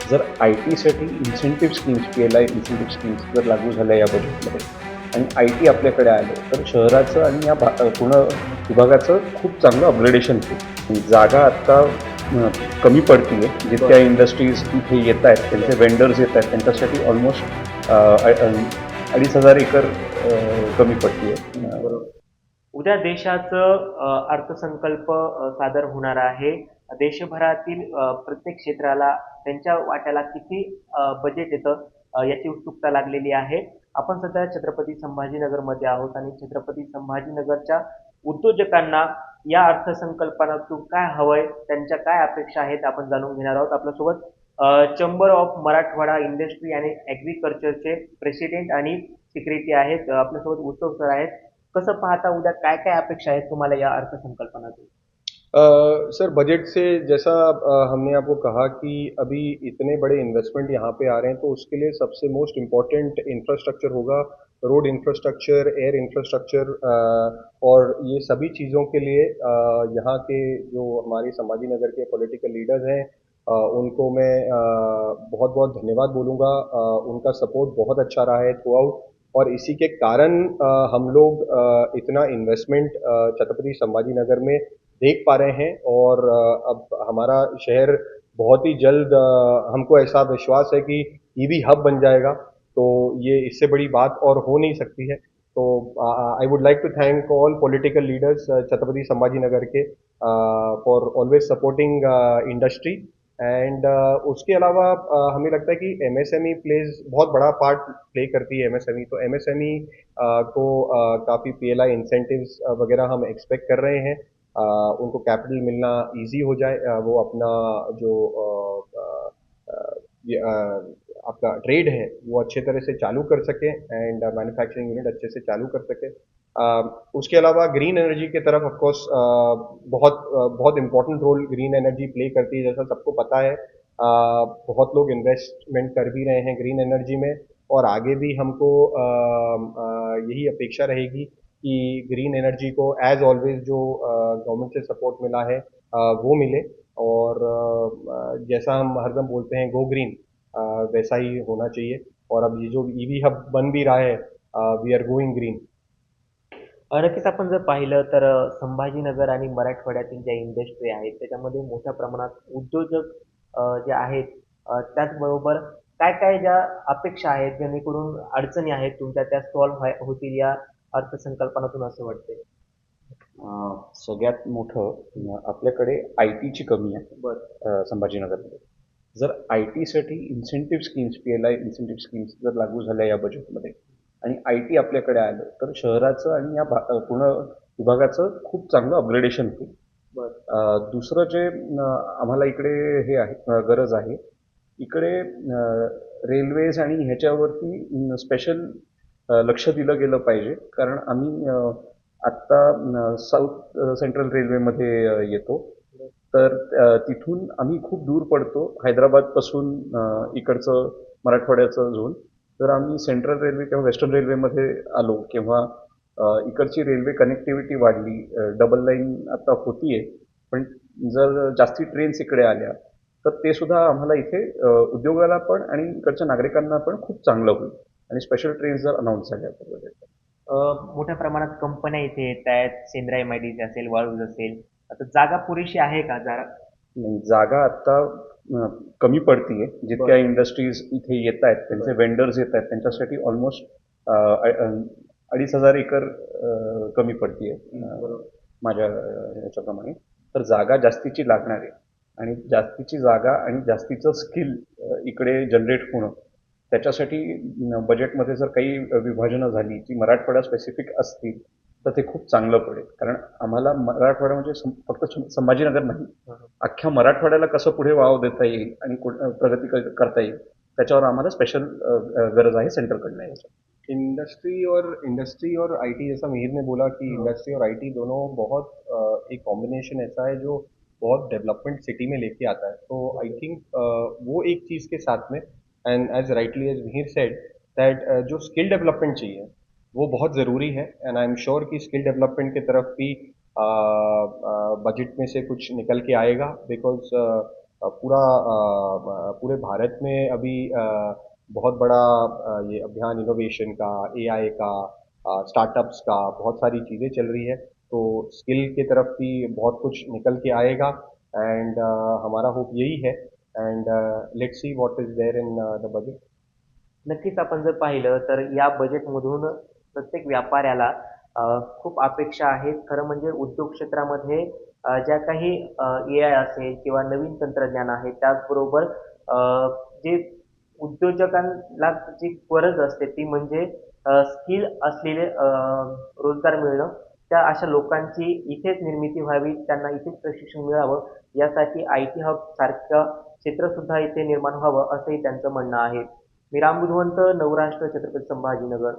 जर आय-टीसाठी incentive schemes, PLI incentive schemes जर लागू झाल्या या बजेटमध्ये आणि आय-टी आपल्याकडे आलं, तर शहराचं आणि या पूर्ण विभागाचं खूप चांगलं अपग्रेडेशन होईल. जागा आत्ता कमी पडतीये. जितक्या बरं. इंडस्ट्रीज इथे येतायत, त्यांचे वेंडर्स येतायत, त्यांच्यासाठी ऑलमोस्ट 2,500 एकर कमी पडतीये. बरोबर. उद्या देशाचं अर्थसंकल्प सादर होणार आहे. देशभरातील प्रत्येक क्षेत्राला त्यांच्या वाट्याला किती बजेट येतं याची उत्सुकता लागलेली आहे. आपण सध्या छत्रपती संभाजीनगरमध्ये आहोत आणि छत्रपती संभाजीनगरच्या उद्योजकांना या अर्थसंकल्पातून काय हवंय, त्यांच्या काय अपेक्षा आहेत आपण जाणून घेणार आहोत. आपल्यासोबत चेंबर ऑफ मराठवाडा इंडस्ट्री आणि ॲग्रीकल्चरचे प्रेसिडेंट आणि सेक्रेटरी आहेत. आपल्यासोबत उत्सव सर आहेत. कसं पाहता उद्या काय काय अपेक्षा आहेत तुम्हाला या अर्थसंकल्पनातून? सर बजट से जैसा हमने आपको कहा कि अभी इतने बड़े इन्वेस्टमेंट यहाँ पे आ रहे हैं तो उसके लिए सबसे मोस्ट इम्पॉर्टेंट इंफ्रास्ट्रक्चर होगा। रोड इंफ्रास्ट्रक्चर, एयर इंफ्रास्ट्रक्चर और ये सभी चीज़ों के लिए यहाँ के जो हमारे संभाजी नगर के पॉलिटिकल लीडर्स हैं उनको मैं बहुत बहुत धन्यवाद बोलूँगा। उनका सपोर्ट बहुत अच्छा रहा है थ्रू आउट और इसी के कारण हम लोग इतना इन्वेस्टमेंट छत्रपति संभाजी नगर में देख पा रहे हैं और अब हमारा शहर बहुत ही जल्द हमको ऐसा विश्वास है कि ईवी हब बन जाएगा। तो ये इससे बड़ी बात और हो नहीं सकती है। तो I would like to thank all political leaders Chhatrapati Sambhaji Nagar के for always supporting industry and उसके अलावा हमें लगता है कि एमएसएमई प्लेज बहुत बड़ा पार्ट प्ले करती है एमएसएमई। तो एमएसएमई को काफ़ी पीएलआई इंसेंटिव्स वगैरह हम एक्सपेक्ट कर रहे हैं। उनको कैपिटल मिलना इजी हो जाए, वो अपना जो ये, आपका ट्रेड है वो अच्छे तरह से चालू कर सके एंड मैन्युफैक्चरिंग यूनिट अच्छे से चालू कर सके। उसके अलावा ग्रीन एनर्जी की तरफ ऑफ कोर्स बहुत important role green energy play करती है, जैसा सबको पता है। बहुत लोग इन्वेस्टमेंट कर भी रहे हैं ग्रीन एनर्जी में और आगे भी हमको यही अपेक्षा रहेगी कि ग्रीन एनर्जी को एज ऑलवेज जो गवर्नमेंट से सपोर्ट मिला है वो मिले और जैसा हम हरदम बोलते हैं गो ग्रीन, वैसा ही होना चाहिए। और अब ये जो ईवी हब बन भी रहा है, वी आर गोइंग ग्रीन। नक्कीच आपण जर पाहिलं तर संभाजीनगर आणि मराठवाड्यातील ज्या इंडस्ट्री आहेत त्याच्यामध्ये मोठ्या प्रमाणात उद्योजक जे आहेत त्याचबरोबर काय काय ज्या अपेक्षा आहेत जेणेकरून अडचणी आहेत तुमच्या त्या सॉल्व्ह होतील या अर्थसंकल्पनातून असं वाटतंय? सगळ्यात मोठं आपल्याकडे आय-टीची कमी आहे बरं. संभाजीनगरमध्ये. जर आय-टीसाठी incentive schemes, PLI incentive schemes जर लागू झाल्या या बजेटमध्ये आणि आय-टी आपल्याकडे आलं, तर शहराचं आणि या पूर्ण विभागाचं खूप चांगलं अपग्रेडेशन होईल. बरं. दुसरं जे आम्हाला इकडे हे आहे गरज आहे, इकडे रेल्वेज आणि ह्याच्यावरती स्पेशल लक्ष दिलं गेलं पाहिजे. कारण आम्ही आत्ता साऊथ सेंट्रल रेल्वेमध्ये येतो. तर तिथून आम्ही खूप दूर पडतो हैदराबादपासून इकडचं मराठवाड्याचं झोन. तर आम्ही सेंट्रल रेल्वे किंवा वेस्टर्न रेल्वेमध्ये आलो किंवा इकडची रेल्वे कनेक्टिव्हिटी वाढली, डबल लाईन आता होतीये. पण जर जास्ती ट्रेन्स इकडे आल्या तर ते सुद्धा आम्हाला इथे उद्योगाला पण आणि इकडच्या नागरिकांना पण खूप चांगलं होईल आणि स्पेशल ट्रेन्स जर अनाऊन्स झाल्या तर. मोठ्या प्रमाणात कंपन्या इथे येत आहेत. सेंद्रिय माती असेल, वाळूज असेल. आता जागा पुरेशी आहे का? जरा नाही, जागा आत्ता कमी पडतीये. जितक्या इंडस्ट्रीज इथे येत आहेत, त्यांचे वेंडर्स येत आहेत, त्यांच्यासाठी ऑलमोस्ट 2,500 एकर कमी पडतीये माझ्या ह्याच्याप्रमाणे. तर जागा जास्तीची लागणार आहे आणि जास्तीची जागा आणि जास्तीचं स्किल इकडे जनरेट होणं, त्याच्यासाठी बजेटमध्ये जर काही विभाजनं झाली जी मराठवाडा स्पेसिफिक असतील तर ते खूप चांगलं पडेल. कारण आम्हाला मराठवाडा म्हणजे फक्त संभाजीनगर नाही, अख्ख्या मराठवाड्याला कसं पुढे वाव देता येईल आणि प्रगती करता येईल त्याच्यावर आम्हाला स्पेशल गरज आहे सेंटरकडनं याच्यात. इंडस्ट्री और आईटी, जैसा मिहिर ने बोला कि इंडस्ट्री और आईटी दोनों बहुत एक कॉम्बिनेशन ऐसा है जो बहुत डेवलपमेंट सिटी में लेके आता है। तो आई थिंक वो एक चीज़ के साथ में and as rightly as Mihir said that जो स्किल डेवलपमेंट चाहिए वो बहुत ज़रूरी है एंड आई एम श्योर कि स्किल डेवलपमेंट की तरफ भी बजट में से कुछ निकल के आएगा बिकॉज पूरे भारत में अभी बहुत बड़ा ये अभियान इनोवेशन का, एआई का, स्टार्टअप्स का, बहुत सारी चीज़ें चल रही है। तो स्किल की तरफ भी बहुत कुछ निकल के आएगा एंड हमारा होप यही है and let's see what is there in the budget. नक्कीच आपण जर पाहिलं तर या बजेटमधून प्रत्येक व्यापाऱ्याला खूप अपेक्षा आहेत. खरं म्हणजे उद्योग क्षेत्रामध्ये ज्या काही ए-आय असेल किंवा नवीन तंत्रज्ञान आहे, त्याचबरोबर जे उद्योजकांना जी गरज असते ती म्हणजे स्किल असलेले रोजगार मिळणं. त्या अशा लोकांची इथेच निर्मिती व्हावी, त्यांना इथेच प्रशिक्षण मिळावं, यासाठी आय-टी हब सारखं क्षेत्रसुद्धा इथे निर्माण व्हावं, असंही त्यांचं म्हणणं आहे. मी राम बुधवंत, नवराष्ट्र, छत्रपती संभाजीनगर.